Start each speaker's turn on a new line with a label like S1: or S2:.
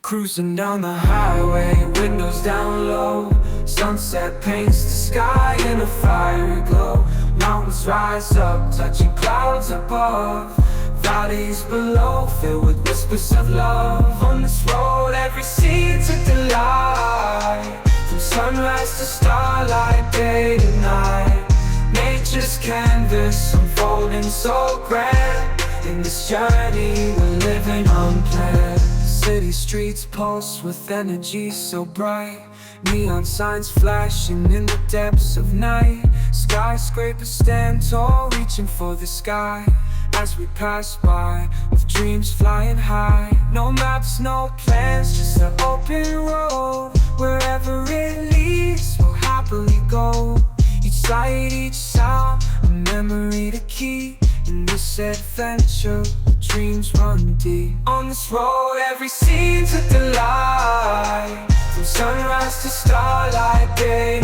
S1: Cruising down the highway, windows down low. Sunset paints the sky in a fiery glow. Mountains rise up, touching clouds above. Valleys below, filled with whispers of love. On this road, every scene's a delight. From sunrise to starlight, day to night. Nature's canvas unfolding so grand. In this journey, we're living unplanned. City streets pulse with energy so bright. Neon signs flashing in the depths of night. Skyscrapers stand tall, reaching for the sky. As we pass by, with dreams flying high. No maps, no plans, just an open road. Wherever it leads, we'll happily go. Each sight, each sound, a memory to keep. In this adventure, dreams run deep. On this road, every scene's a delight. From sunrise to starlight, day